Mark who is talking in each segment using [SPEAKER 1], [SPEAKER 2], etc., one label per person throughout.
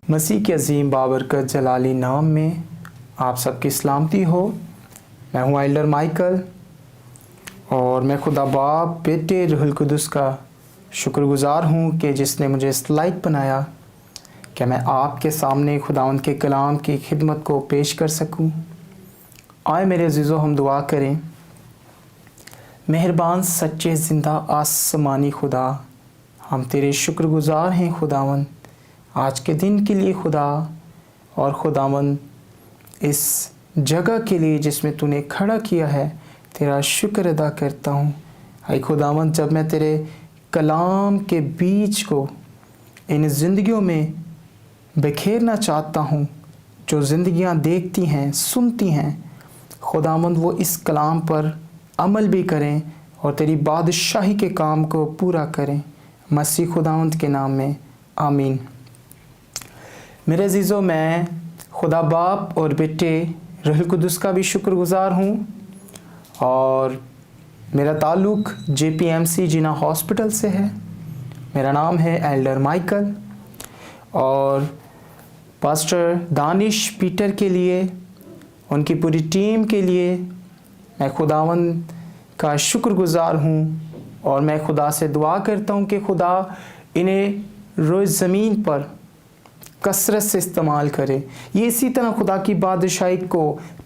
[SPEAKER 1] मसीह के अजीम बाबरकत जलाली नाम में आप सबकी सलामती हो। मैं हूँ एल्डर माइकल और मैं खुदा बाप बेटे रूहुल कुदस का शुक्रगुज़ार हूँ कि जिसने मुझे इस लायक बनाया कि मैं आपके सामने खुदावंद के कलाम की खिदमत को पेश कर सकूँ। आए मेरे अजीज़ों, हम दुआ करें। मेहरबान सच्चे ज़िंदा आसमानी खुदा, हम तेरे शुक्रगुज़ार हैं खुदावंद आज के दिन के लिए खुदा, और खुदावंद इस जगह के लिए जिसमें तूने खड़ा किया है तेरा शुक्र अदा करता हूँ। हाय खुदावंद, जब मैं तेरे कलाम के बीज को इन ज़िंदगियों में बिखेरना चाहता हूँ, जो ज़िंदगियाँ देखती हैं सुनती हैं, खुदावंद वो इस कलाम पर अमल भी करें और तेरी बादशाही के काम को पूरा करें। मसीह खुदावंद के नाम में आमीन। मेरे अजीज़ों, मैं खुदा बाप और बेटे रूहुल कुदस का भी शुक्रगुज़ार हूँ और मेरा ताल्लुक़ JPMC जिना हॉस्पिटल से है। मेरा नाम है एल्डर माइकल और पास्टर दानिश पीटर के लिए, उनकी पूरी टीम के लिए मैं खुदावंद का शुक्रगुज़ार हूँ और मैं खुदा से दुआ करता हूँ कि खुदा इन्हें रोज़ ज़मीन पर कसरत से इस्तेमाल करे। ये इसी तरह खुदा की बादशाही को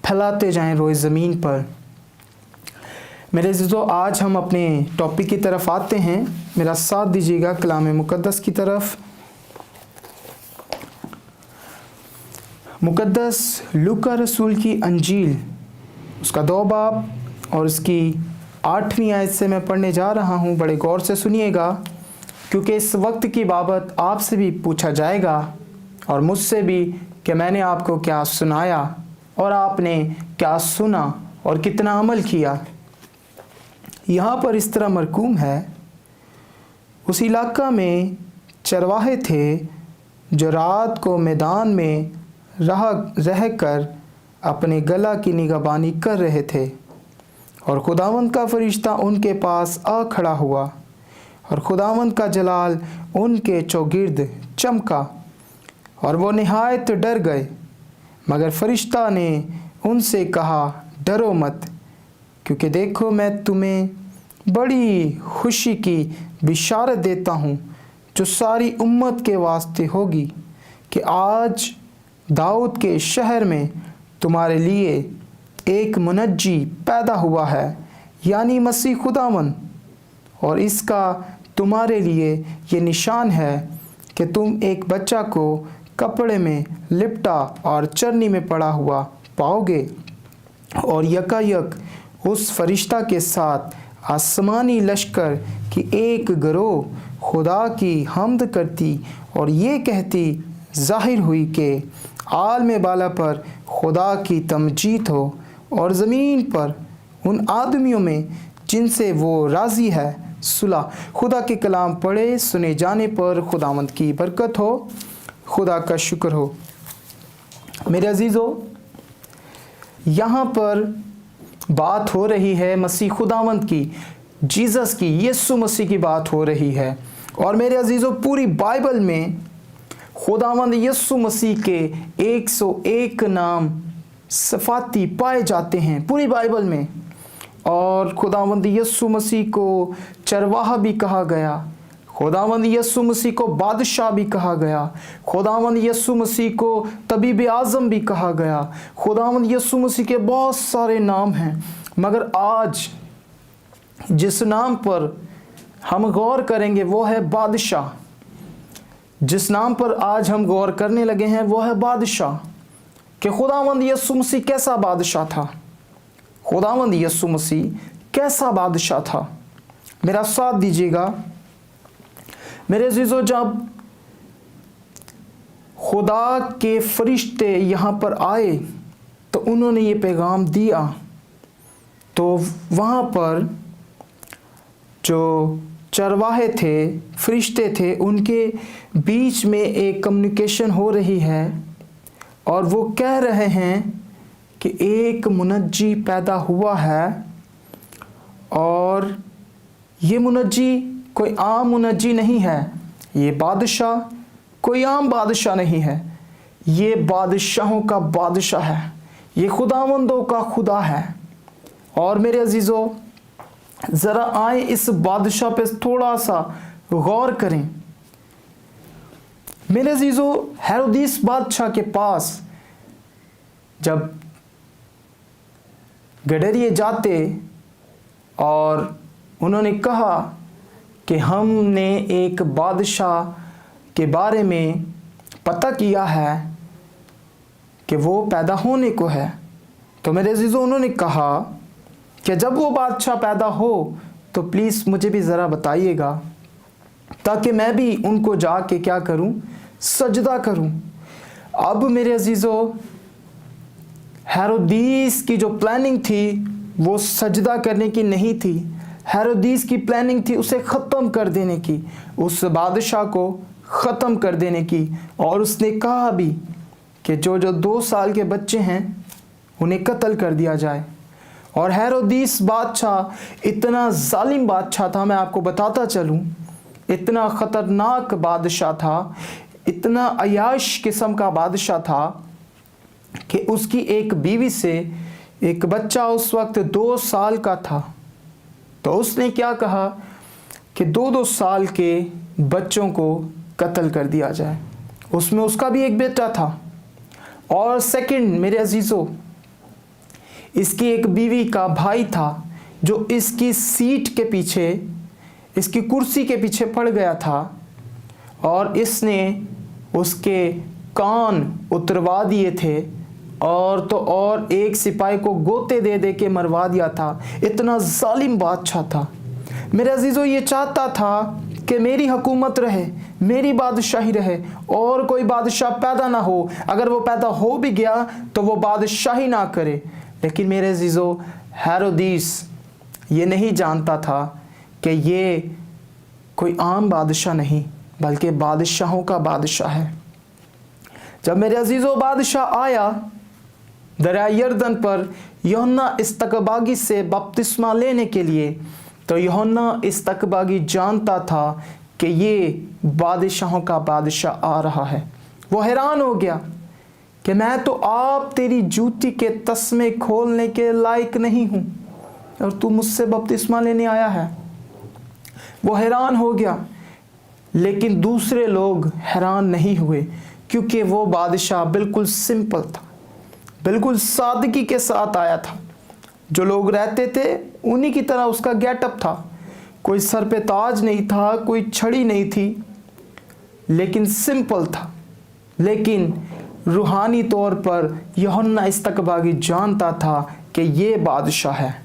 [SPEAKER 1] फैलाते जाएं रोज़ ज़मीन पर। मेरे अज़ीज़ों, आज हम अपने टॉपिक की तरफ आते हैं। मेरा साथ दीजिएगा कलाम मुक़द्दस की तरफ। मुक़द्दस लूका रसूल की अंजील, उसका 2 बाब और उसकी 8वीं आयत से मैं पढ़ने जा रहा हूँ। बड़े गौर से सुनिएगा, क्योंकि इस वक्त की बाबत आपसे भी पूछा जाएगा और मुझसे भी कि मैंने आपको क्या सुनाया और आपने क्या सुना और कितना अमल किया। यहाँ पर इस तरह मरकूम है, उस इलाका में चरवाहे थे जो रात को मैदान में रह कर अपने गला की निगहबानी कर रहे थे, और खुदावंद का फरिश्ता उनके पास आ खड़ा हुआ और खुदावंद का जलाल उनके चौगिर्द चमका और वो निहायत डर गए। मगर फरिश्ता ने उनसे कहा, डरो मत, क्योंकि देखो मैं तुम्हें बड़ी खुशी की बिशारत देता हूँ जो सारी उम्मत के वास्ते होगी, कि आज दाऊद के शहर में तुम्हारे लिए एक मुनज्जी पैदा हुआ है, यानी मसीह खुदावंद। और इसका तुम्हारे लिए ये निशान है कि तुम एक बच्चा को कपड़े में लिपटा और चरनी में पड़ा हुआ पाओगे। और यकायक उस फरिश्ता के साथ आसमानी लश्कर की एक गिरोह खुदा की हम्द करती और ये कहती ज़ाहिर हुई कि आलम बाला पर खुदा की तमजीद हो और ज़मीन पर उन आदमियों में जिनसे वो राज़ी है सुलह। खुदा के कलाम पढ़े सुने जाने पर खुदावंद की बरकत हो, खुदा का शुक्र हो। मेरे अजीज़ों, यहाँ पर बात हो रही है मसीह खुदावंद की, जीसस की, यीशु मसीह की बात हो रही है। और मेरे अजीज़ों, पूरी बाइबल में खुदावंद यीशु मसीह के 101 नाम सफ़ाती पाए जाते हैं पूरी बाइबल में। और खुदावंद यीशु मसीह को चरवाहा भी कहा गया, खुदावंद यीशु मसीह को बादशाह भी कहा गया, खुदावंद यीशु मसीह को तबीब आज़म भी कहा गया। खुदावंद यीशु मसीह के बहुत सारे नाम हैं, मगर आज जिस नाम पर हम गौर करेंगे वो है बादशाह। जिस नाम पर आज हम गौर करने लगे हैं वो है बादशाह, कि खुदावंद यीशु मसीह कैसा बादशाह था। खुदावंद यीशु मसीह कैसा बादशाह था। मेरा साथ दीजिएगा मेरे अजीज़ों, जब खुदा के फरिश्ते यहाँ पर आए तो उन्होंने ये पैगाम दिया, तो वहाँ पर जो चरवाहे थे, फरिश्ते थे, उनके बीच में एक कम्युनिकेशन हो रही है और वो कह रहे हैं कि एक मुनज्जी पैदा हुआ है, और ये मुनज्जी कोई आम मुनज्जी नहीं है, ये बादशाह कोई आम बादशाह नहीं है, ये बादशाहों का बादशाह है, ये खुदावंदों का खुदा है। और मेरे अजीज़ों, ज़रा आए इस बादशाह पे थोड़ा सा गौर करें। मेरे अजीज़ों, हेरोदिस बादशाह के पास जब गडरिये जाते और उन्होंने कहा कि हमने एक बादशाह के बारे में पता किया है कि वो पैदा होने को है, तो मेरे अजीज़ों उन्होंने कहा कि जब वो बादशाह पैदा हो तो प्लीज़ मुझे भी ज़रा बताइएगा, ताकि मैं भी उनको जाके क्या करूं, सजदा करूं। अब मेरे अजीज़ों, हेरोदिस की जो प्लानिंग थी वो सजदा करने की नहीं थी। हेरोदिस की प्लानिंग थी उसे ख़त्म कर देने की, उस बादशाह को ख़त्म कर देने की। और उसने कहा भी कि जो 2 साल के बच्चे हैं उन्हें कत्ल कर दिया जाए। और हेरोदिस बादशाह इतना जालिम बादशाह था, मैं आपको बताता चलूँ, इतना ख़तरनाक बादशाह था, इतना अयाश किस्म का बादशाह था कि उसकी एक बीवी से एक बच्चा उस वक्त 2 साल का था। तो उसने क्या कहा कि 2-2 साल के बच्चों को कत्ल कर दिया जाए। उसमें उसका भी एक बेटा था। और सेकंड, मेरे अजीज़ों, इसकी एक बीवी का भाई था जो इसकी सीट के पीछे, इसकी कुर्सी के पीछे पड़ गया था और इसने उसके कान उतरवा दिए थे और तो और एक सिपाही को गोते दे दे के मरवा दिया था। इतना जालिम बादशाह था। मेरे अजीज़ों, ये चाहता था कि मेरी हुकूमत रहे, मेरी बादशाही रहे और कोई बादशाह पैदा ना हो। अगर वो पैदा हो भी गया तो वो बादशाही ना करे। लेकिन मेरे अजीज़ों, हेरोदिस ये नहीं जानता था कि ये कोई आम बादशाह नहीं बल्कि बादशाहों का बादशाह है। जब मेरे अजीज़ों बादशाह आया दरिया यरदन पर यूहन्ना इस्तकबागी से बपतिस्मा लेने के लिए, तो यूहन्ना इस्तकबागी जानता था कि ये बादशाहों का बादशाह आ रहा है। वो हैरान हो गया कि मैं तो आप तेरी जूती के तस्मे खोलने के लायक नहीं हूँ और तू मुझसे बपतिस्मा लेने आया है। वो हैरान हो गया। लेकिन दूसरे लोग हैरान नहीं हुए, क्योंकि वो बादशाह बिल्कुल सिंपल था, बिल्कुल सादगी के साथ आया था। जो लोग रहते थे उन्हीं की तरह उसका गेटअप था। कोई सर पे ताज नहीं था, कोई छड़ी नहीं थी, लेकिन सिंपल था। लेकिन रूहानी तौर पर यूहन्ना इस्तकबागी जानता था कि ये बादशाह है।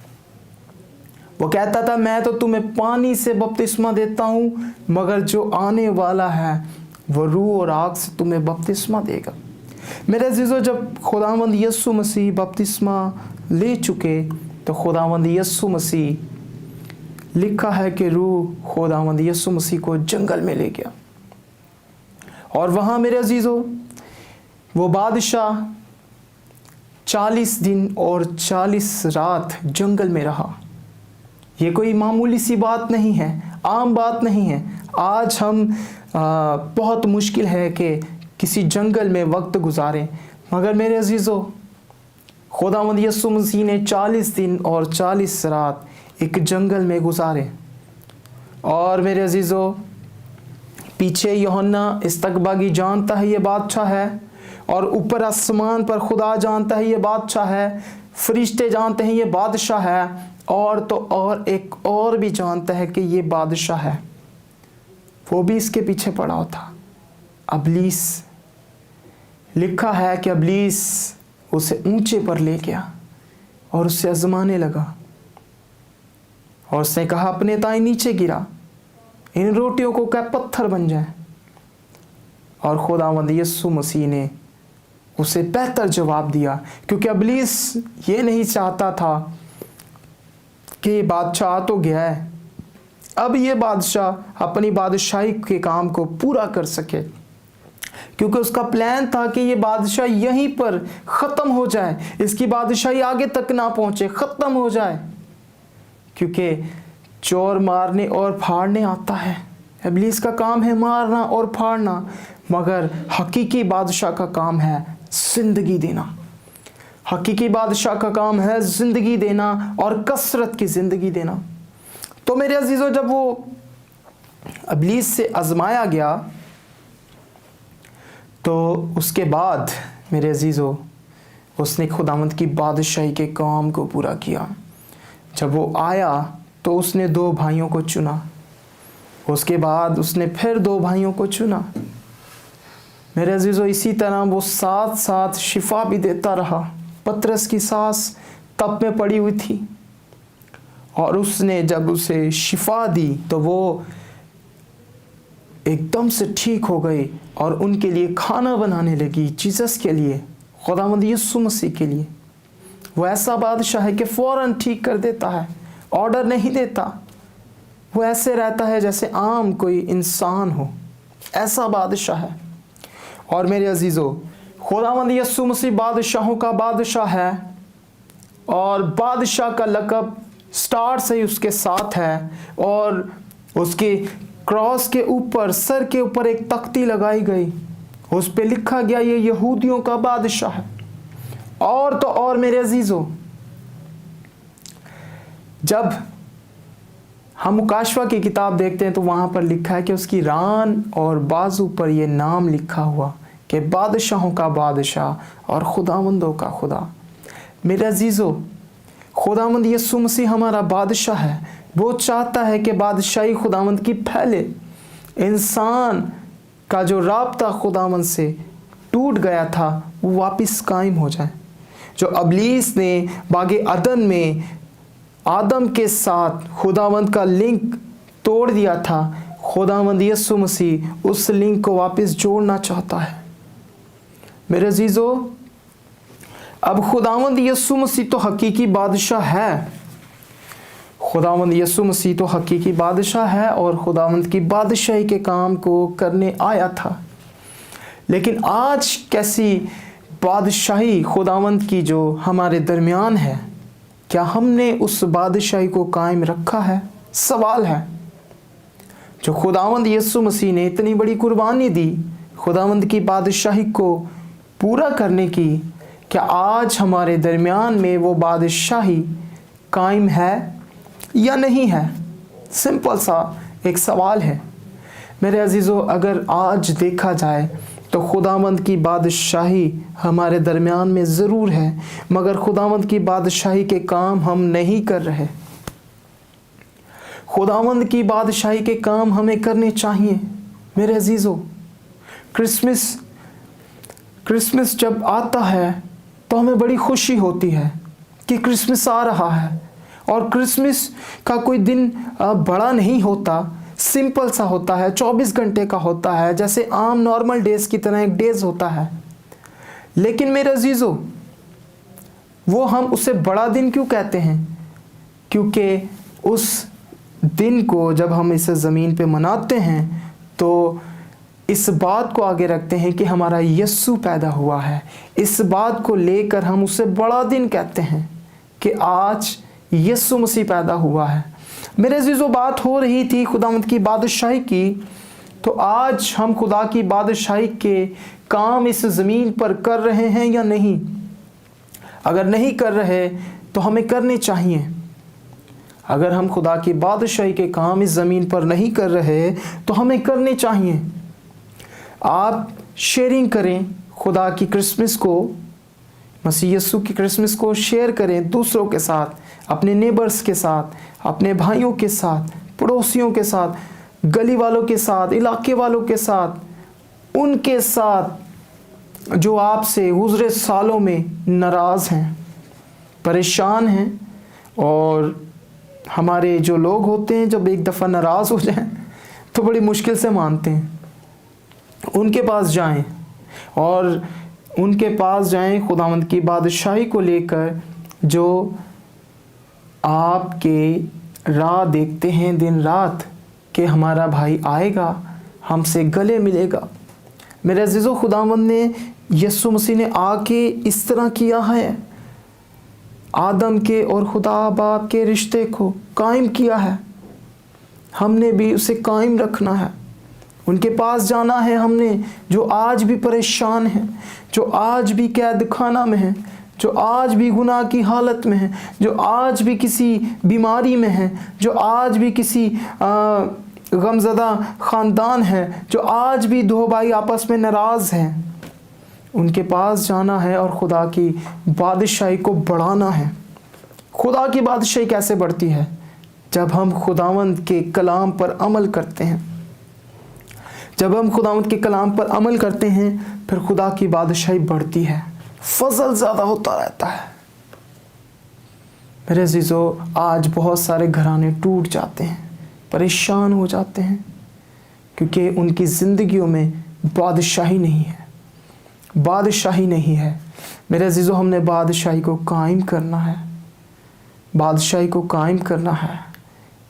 [SPEAKER 1] वो कहता था, मैं तो तुम्हें पानी से बपतिस्मा देता हूँ, मगर जो आने वाला है वो रूह और आग से तुम्हें बपतिस्मा देगा। मेरे अजीज़ों, जब खुदावंद यीशु मसीह बपतिस्मा ले चुके तो खुदावंद यीशु मसीह, लिखा है कि रूह खुदावंद यीशु मसीह को जंगल में ले गया। और वहाँ मेरे अजीज़ों, वो बादशाह 40 दिन और 40 रात जंगल में रहा। ये कोई मामूली सी बात नहीं है, आम बात नहीं है। आज हम बहुत मुश्किल है कि किसी जंगल में वक्त गुजारें, मगर मेरे अजीज़ों, खुदावंद यीशु मसीह ने 40 दिन और 40 रात एक जंगल में गुजारे। और मेरे अजीज़ों, पीछे यूहन्ना इस्तकबागी जानता है ये बादशाह है, और ऊपर आसमान पर खुदा जानता है ये बादशाह है, फरिश्ते जानते हैं ये बादशाह है, और तो और एक और भी जानता है कि ये बादशाह है। वो भी इसके पीछे पड़ा होता, अबलीस। लिखा है कि अबलीस उसे ऊंचे पर ले गया और उससे आजमाने लगा और उसने कहा, अपने ताई नीचे गिरा, इन रोटियों को क्या पत्थर बन जाए। और खुदावंद यीशु मसीह ने उसे बेहतर जवाब दिया, क्योंकि अबलीस ये नहीं चाहता था कि बादशाह तो गया है, अब ये बादशाह अपनी बादशाही के काम को पूरा कर सके, क्योंकि उसका प्लान था कि ये बादशाह यहीं पर ख़त्म हो जाए, इसकी बादशाही आगे तक ना पहुँचे, ख़त्म हो जाए। क्योंकि चोर मारने और फाड़ने आता है, इब्लीस का काम है मारना और फाड़ना, मगर हकीकी बादशाह का काम है जिंदगी देना। हकीकी बादशाह का काम है जिंदगी देना और कसरत की जिंदगी देना। तो मेरे अजीजों, जब वो इब्लीस से आजमाया गया तो उसके बाद मेरे अजीजों उसने खुदावंद की बादशाही के काम को पूरा किया। जब वो आया तो उसने 2 भाइयों को चुना, उसके बाद उसने फिर 2 भाइयों को चुना। मेरे अजीजों, इसी तरह वो साथ साथ शिफा भी देता रहा। पतरस की सांस तप में पड़ी हुई थी और उसने जब उसे शिफा दी तो वो एकदम से ठीक हो गई और उनके लिए खाना बनाने लगी, जीसस के लिए, खुदावंद यीशु मसीह के लिए। वो ऐसा बादशाह है कि फ़ौरन ठीक कर देता है, ऑर्डर नहीं देता। वो ऐसे रहता है जैसे आम कोई इंसान हो, ऐसा बादशाह है। और मेरे अजीज़ों, खुदावंद यीशु मसीह बादशाहों का बादशाह है और बादशाह का लक़ब स्टार से ही उसके साथ है। और उसके क्रॉस के ऊपर, सर के ऊपर एक तख्ती लगाई गई, उस पे लिखा गया ये यहूदियों का बादशाह है। और तो और मेरे अजीज़ों, जब हम मुकाशवा की किताब देखते हैं तो वहाँ पर लिखा है कि उसकी रान और बाजू पर यह नाम लिखा हुआ कि बादशाहों का बादशाह और खुदावंदों का खुदा। मेरे अजीज़ों, खुदावंद यीशु मसीह हमारा बादशाह है। वो चाहता है कि बादशाही खुदावंद की फैले। इंसान का जो राब्ता खुदावंद से टूट गया था वो वापस कायम हो जाए। जो इब्लीस ने बागे अदन में आदम के साथ खुदावंद का लिंक तोड़ दिया था, खुदावंद यीशु मसीह उस लिंक को वापस जोड़ना चाहता है। मेरे अजीज़ों, अब खुदावंद यीशु मसीह तो हकीकी बादशाह है। खुदावंद यीशु मसीह तो हकीकी बादशाह है और खुदावंद की बादशाही के काम को करने आया था। लेकिन आज कैसी बादशाही खुदावंद की जो हमारे दरमियान है, क्या हमने उस बादशाही को कायम रखा है? सवाल है। जो खुदावंद यीशु मसीह ने इतनी बड़ी कुर्बानी दी खुदावंद की बादशाही को पूरा करने की, क्या आज हमारे दरमियान में वो बादशाही कायम है या नहीं है? सिंपल सा एक सवाल है। मेरे अजीज़ों, अगर आज देखा जाए तो खुदावंद की बादशाही हमारे दरमियान में ज़रूर है, मगर खुदावंद की बादशाही के काम हम नहीं कर रहे। खुदावंद की बादशाही के काम हमें करने चाहिए। मेरे अजीज़ों, क्रिसमस जब आता है तो हमें बड़ी खुशी होती है कि क्रिसमस आ रहा है। और क्रिसमस का कोई दिन बड़ा नहीं होता, सिंपल सा होता है, 24 घंटे का होता है, जैसे आम नॉर्मल डेज़ की तरह एक डेज़ होता है। लेकिन मेरे अजीज़ों, वो हम उसे बड़ा दिन क्यों कहते हैं? क्योंकि उस दिन को जब हम इस ज़मीन पे मनाते हैं तो इस बात को आगे रखते हैं कि हमारा यीशु पैदा हुआ है। इस बात को लेकर हम उसे बड़ा दिन कहते हैं कि आज यीशु मसीह पैदा हुआ है। मेरे अजीज़ों, बात हो रही थी खुदावंद की बादशाही की, तो आज हम खुदा की बादशाही के काम इस ज़मीन पर कर रहे हैं या नहीं? अगर नहीं कर रहे तो हमें करने चाहिए। अगर हम खुदा की बादशाही के काम इस ज़मीन पर नहीं कर रहे तो हमें करने चाहिए। आप शेयरिंग करें खुदा की क्रिसमस को, मसीह यीशु की क्रिसमस को शेयर करें दूसरों के साथ, अपने नेबर्स के साथ, अपने भाइयों के साथ, पड़ोसियों के साथ, गली वालों के साथ, इलाके वालों के साथ, उनके साथ जो आपसे गुज़रे सालों में नाराज़ हैं, परेशान हैं। और हमारे जो लोग होते हैं जब एक दफ़ा नाराज़ हो जाएं तो बड़ी मुश्किल से मानते हैं। उनके पास जाएं और उनके पास जाएं खुदावंद की बादशाही को लेकर, जो आपके राह देखते हैं दिन रात कि हमारा भाई आएगा, हमसे गले मिलेगा। मेरे अजीज़ों, खुदावंद ने, यीशु मसीह ने आके इस तरह किया है, आदम के और खुदा बाप के रिश्ते को कायम किया है। हमने भी उसे कायम रखना है। उनके पास जाना है हमने, जो आज भी परेशान हैं, जो आज भी कैद खाना में हैं, जो आज भी गुनाह की हालत में हैं, जो आज भी किसी बीमारी में हैं, जो आज भी किसी गमज़दा ख़ानदान है, जो आज भी दो भाई आपस में नाराज़ हैं। उनके पास जाना है और खुदा की बादशाही को बढ़ाना है। खुदा की बादशाही कैसे बढ़ती है? जब हम खुदावंद के कलाम पर अमल करते हैं। जब हम खुदावंद के कलाम पर अमल करते हैं, फिर खुदा की बादशाही बढ़ती है, फजल ज़्यादा होता रहता है। मेरे अज़ीज़ों, आज बहुत सारे घराने टूट जाते हैं, परेशान हो जाते हैं, क्योंकि उनकी ज़िंदगियों में बादशाही नहीं है। बादशाही नहीं है। मेरे अज़ीज़ों, हमने बादशाही को कायम करना है। बादशाही को कायम करना है,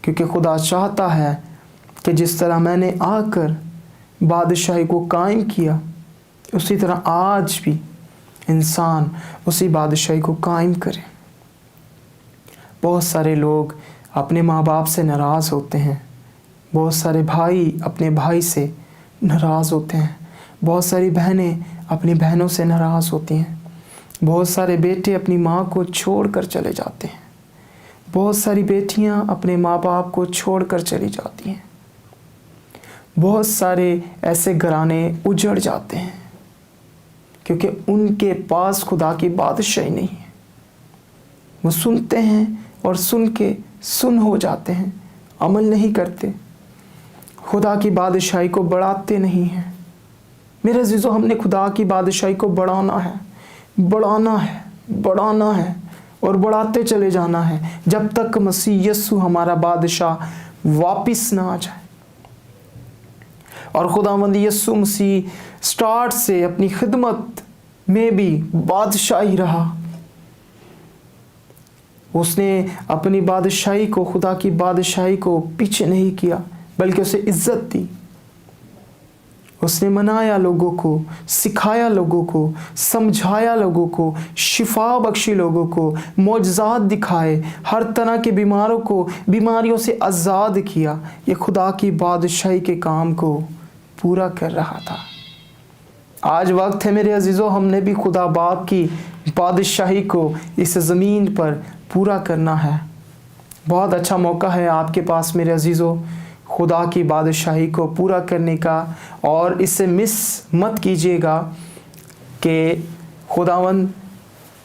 [SPEAKER 1] क्योंकि खुदा चाहता है कि जिस तरह मैंने आकर बादशाही को कायम किया, उसी तरह आज भी इंसान उसी बादशाही को कायम करे। बहुत सारे लोग अपने माँ बाप से नाराज़ होते हैं। बहुत सारे भाई अपने भाई से नाराज़ होते हैं। बहुत सारी बहनें अपनी बहनों से नाराज़ होती हैं। बहुत सारे बेटे अपनी माँ को छोड़कर चले जाते हैं। बहुत सारी बेटियाँ अपने माँ बाप को छोड़कर चली जाती हैं। बहुत सारे ऐसे घराने उजड़ जाते हैं, क्योंकि उनके पास खुदा की बादशाही नहीं है। वो सुनते हैं और सुन के सुन हो जाते हैं, अमल नहीं करते, खुदा की बादशाही को बढ़ाते नहीं हैं। मेरे अज़ीज़ों, हमने खुदा की बादशाही को बढ़ाना है, बढ़ाना है, बढ़ाना है और बढ़ाते चले जाना है, जब तक मसीह यीशु हमारा बादशाह वापस ना आ जाए। और खुदावंद यीशु मसीह स्टार्ट से अपनी खिदमत में भी बादशाही रहा। उसने अपनी बादशाही को, खुदा की बादशाही को पीछे नहीं किया, बल्कि उसे इज्जत दी। उसने मनाया लोगों को, सिखाया लोगों को, समझाया लोगों को, शिफा बख्शी लोगों को, मौजज़ात दिखाए, हर तरह के बीमारों को बीमारियों से आज़ाद किया। ये खुदा की बादशाही के काम को पूरा कर रहा था। आज वक्त है मेरे अज़ीज़ों, हमने भी खुदा बाप की बादशाही को इस ज़मीन पर पूरा करना है। बहुत अच्छा मौका है आपके पास मेरे अज़ीज़ों, खुदा की बादशाही को पूरा करने का। और इससे मिस मत कीजिएगा कि खुदावंद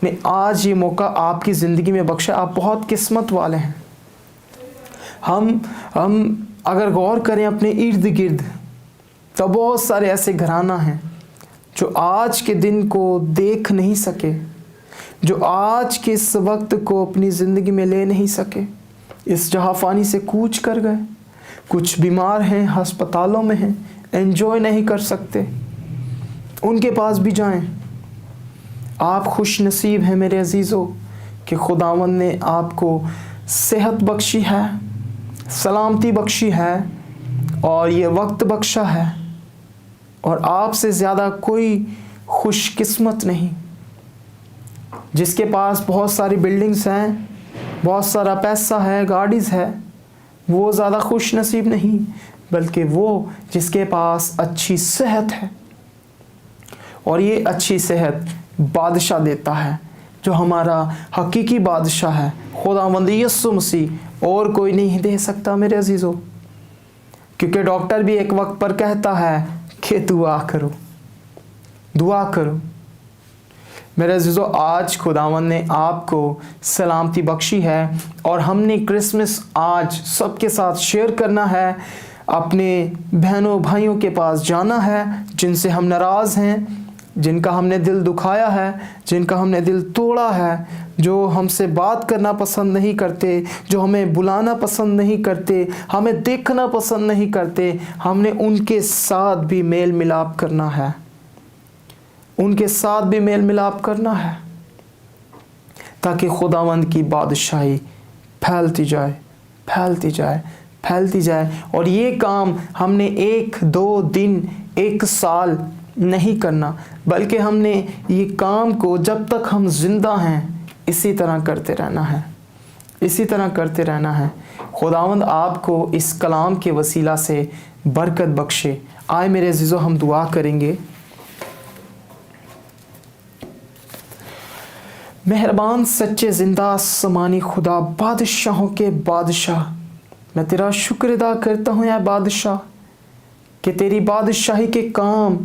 [SPEAKER 1] ने आज ये मौका आपकी ज़िंदगी में बख्शा। आप बहुत किस्मत वाले हैं। हम अगर गौर करें अपने इर्द गिर्द, तो बहुत सारे ऐसे घराना हैं जो आज के दिन को देख नहीं सके, जो आज के इस वक्त को अपनी ज़िंदगी में ले नहीं सके, इस जहाफ़ानी से कूच कर गए। कुछ बीमार हैं, अस्पतालों में हैं, एंजॉय नहीं कर सकते। उनके पास भी जाएं। आप खुश नसीब हैं मेरे अज़ीज़ों कि खुदावंद ने आपको सेहत बख्शी है, सलामती बख्शी है और ये वक्त बख्शा है। और आपसे ज़्यादा कोई खुशकिस्मत नहीं। जिसके पास बहुत सारी बिल्डिंग्स हैं, बहुत सारा पैसा है, गाड़ीज़ है, वो ज़्यादा खुश नसीब नहीं, बल्कि वो जिसके पास अच्छी सेहत है। और ये अच्छी सेहत बादशाह देता है, जो हमारा हकीकी बादशाह है, खुदावंद यीशु मसीह, और कोई नहीं दे सकता मेरे अज़ीज़ों। क्योंकि डॉक्टर भी एक वक्त पर कहता है कि दुआ करो, दुआ करो। मेरे अज़ीज़ों, आज खुदावंद ने आपको सलामती बख्शी है और हमने क्रिसमस आज सबके साथ शेयर करना है। अपने बहनों भाइयों के पास जाना है जिनसे हम नाराज़ हैं, जिनका हमने दिल दुखाया है, जिनका हमने दिल तोड़ा है, जो हमसे बात करना पसंद नहीं करते, जो हमें बुलाना पसंद नहीं करते, हमें देखना पसंद नहीं करते। हमने उनके साथ भी मेल मिलाप करना है, उनके साथ भी मेल मिलाप करना है, ताकि खुदावंद की बादशाही फैलती जाए, फैलती जाए, फैलती जाए। और ये काम हमने 1-2 दिन, 1 साल नहीं करना, बल्कि हमने ये काम को जब तक हम जिंदा हैं इसी तरह करते रहना है। इसी तरह करते रहना है। खुदावंद आपको इस कलाम के वसीला से बरकत बख्शे। आए मेरे अजीज़ों, हम दुआ करेंगे। मेहरबान सच्चे ज़िंदा आसमानी खुदा, बादशाहों के बादशाह, मैं तेरा शुक्र अदा करता हूँ या बादशाह कि तेरी बादशाही के काम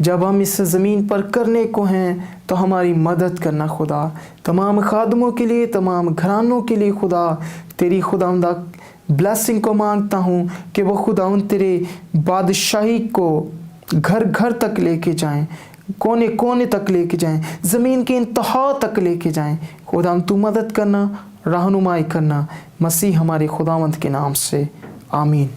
[SPEAKER 1] जब हम इस ज़मीन पर करने को हैं तो हमारी मदद करना खुदा। तमाम खादमों के लिए, तमाम घरानों के लिए खुदा तेरी खुदावंदा ब्लेसिंग को मांगता हूँ कि वो खुदावंद तेरे बादशाही को घर घर तक लेके जाएं, कोने कोने तक लेके जाएं, ज़मीन के इंतहा तक लेके जाएं। खुदावंद तू मदद करना, रहनुमाई करना, मसीह हमारे खुदावंद के नाम से, आमीन।